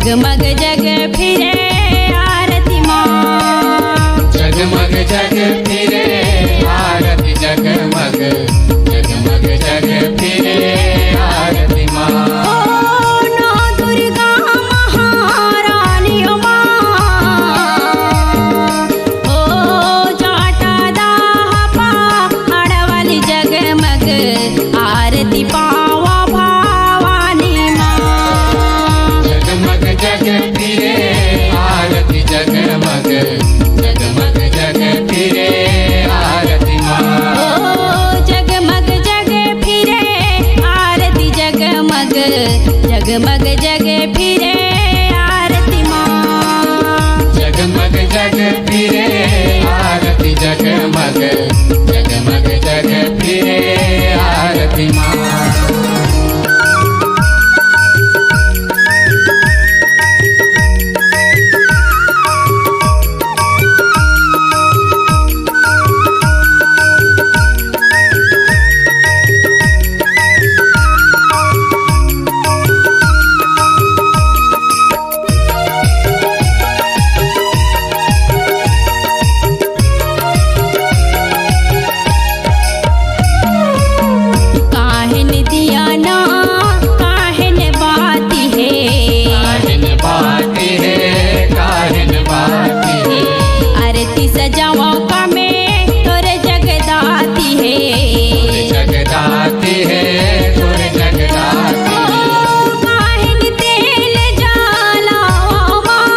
जगमग जग फिरे आरती माँ, जगमग जग फिरे आरती जगमग जगमग जग फिरे आरती माँ। ओ नौ दुर्गा महारानी माँ, ओ जाटा दाहपा अड़वाली जगमग आरती पावा भवानी माँ। जगमग जग फिरे आरती जगमग जगमग जग फिरे आरती माँ। ओ जगमग जग फिरे आरती जगमग जगमग जग फिरे आरती माँ। जगमग जग फिरे आरती जगमग जगमग जग फिरे आरती माँ। काहिन दिया ना काहिन बाती है, काहिन बाती है काहिन बाती है। आरती सजावा का में तोरे जगदाती है, जगदाती है तोर जगदाती है। काहिन तेल जलावा माँ,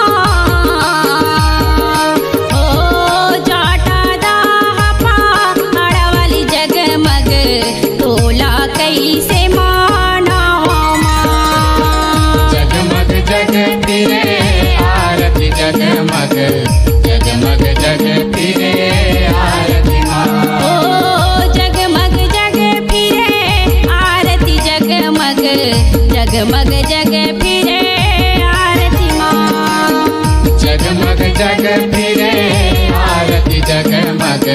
ओ जाटा दाहपा अड़वाली जगमग तोला कैसे मानावा माँ। जगमग जग फिरे आरती जगमग जगमग जग फिरे आरती माँ। ओ जगमग जग फिरे आरती जगमग जगमग जग फिरे आरती माँ। जगमग जग फिरे आरती जगमग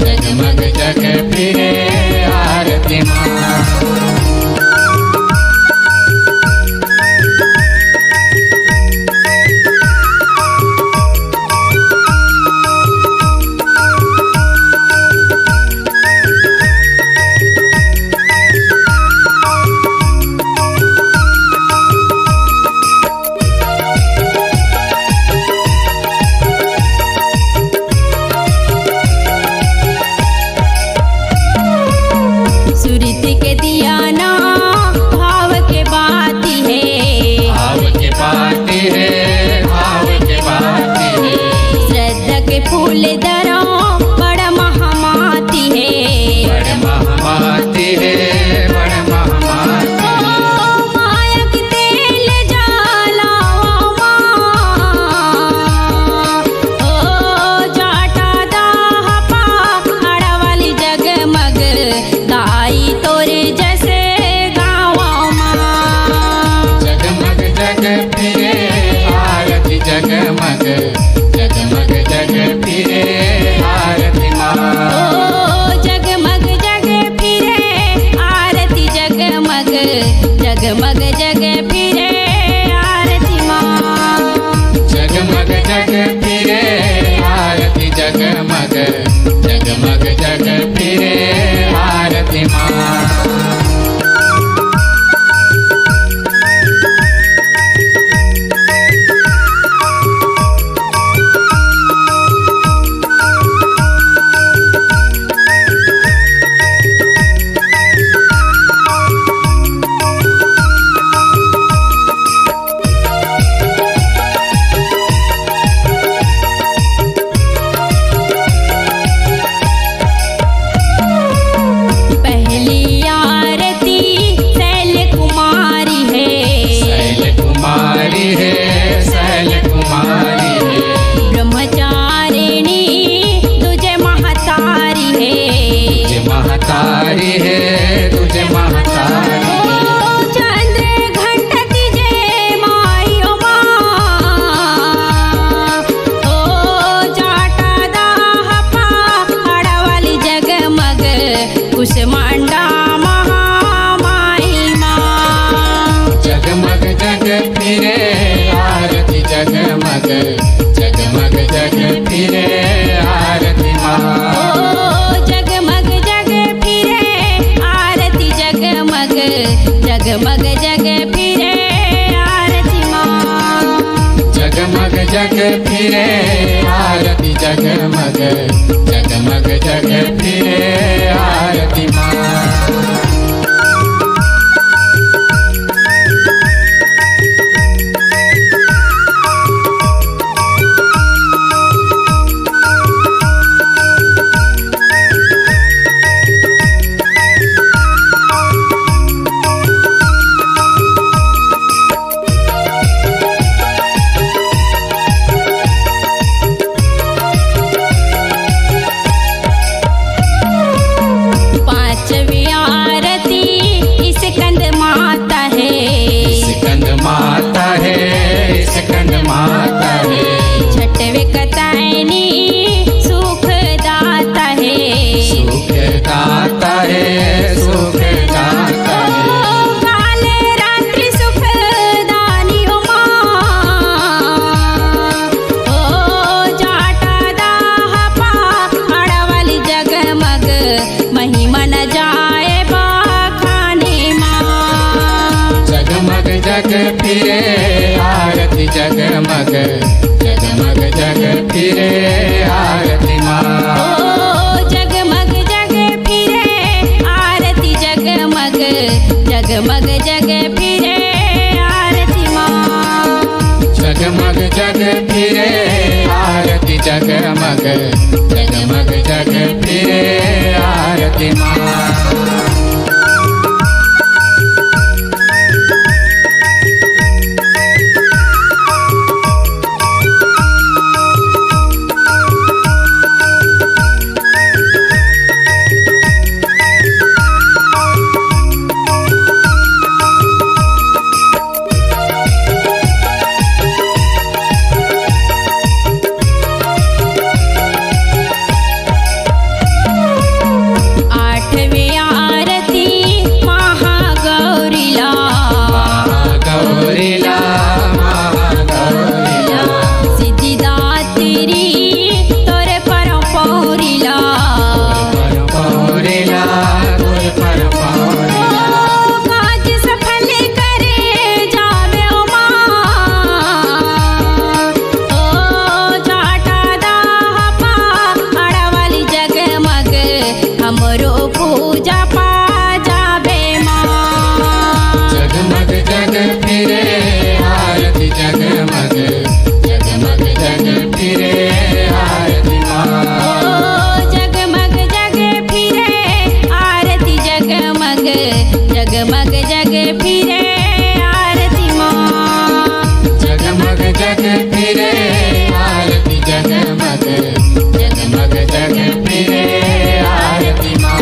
जगमग जग फिरे आरती माँ। सुरत के दिया ना भाव के बाती है, भाव के बाती है भाव के बाती है। श्रद्धा के फूल दरा बड़ा महामाती है, बड़ महामाती है बड़ महामाती है। ओ माया के तेल जलावा माँ, ओ जाटा दाहपा अड़वाली जगमग गाई तोरे जैसे गावा माँ। जगमग जग फिरे आरती जगमग जगमग जग फिरे आरती माँ। ओ जगमग जग फिरे आरती जगमग जगमग जग फिरे आरती माँ। जगमग जग फिरे आरती जगमग जगमग जग फिरे आरती माँ। पहली आरती शैल कुमारी है, शैल कुमारी है शैल कुमारी है। ब्रह्मचारिणी तुझे महतारी है, तुझे महतारी है तुझे महतारी है। ओ चंद्र घंटती जय मायो माँ, ओ जाटा दाहपा अड़वाली जगमग कुसमांडा महामाई माँ। जगमग जग फिरे जग फिरे आरती जगमग जगमग जग फिरे आरती माँ। पांचवी आरती स्कंद माता है, स्कंद माता है, स्कंद माता है। छठवे कतायनी सुख दाता है, सुख दाता है, सुख दाता है। काले रात्रि सुख दानी उमा, ओ जाटा दाहपा अड़वाली जगमग महिमा न जाए बखाने माँ। जगमग जग फिरे आरती जगमग जगमग जग फिरे आरती माँ। ओ जगमग जग फिरे आरती जगमग जगमग जग फिरे आरती माँ। जगमग जग फिरे आरती जगमग जगमग जग फिरे आरती माँ। आठवी आरती महागौरीला, महागौरीला, महागौरीला। सिद्धिदात्री तोरे परपौरीला, परपौरीला, परपौरीला। काज सफल करे जावे उमा, ओ जाटा दाहपा अड़वाली जगमग हमरो पूजा पा जावे माँ। जगमग जग फिरे आरती जगमग जगमग जग फिरे आरती माँ। ओ जगमग जग फिरे आरती जगमग जगमग जग फिरे आरती माँ। जगमग जग फिरे आरती जगमग जगमग जग फिरे आरती माँ।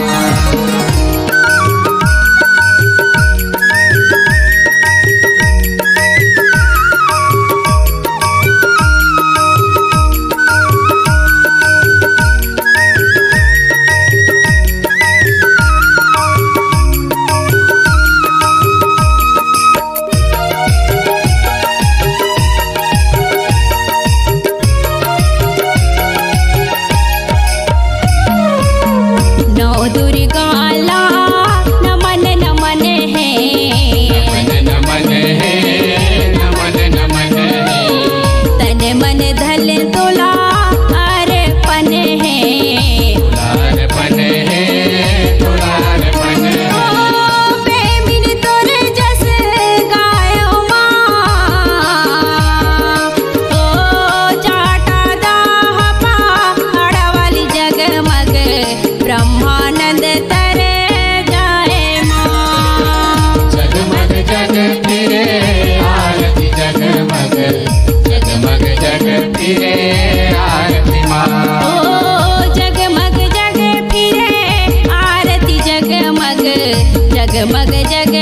नौ दुर्गाला नमन नमन है, नमन नमन है, नमन नमन है। तन मन धल तोला अर्पण है, तुलारपन है, तुलारपन है। ओ बेमिन तोरे जस गायो माँ। ओ जाटा दाहपा अड़वाली जगमग ब्रह्मानंद तर जाए माँ। जगमग जग फिरे आरती जगमग जगमग जग फिरे आरती माँ। ओ जगमग जग फिरे आरती जगमग जगमग जग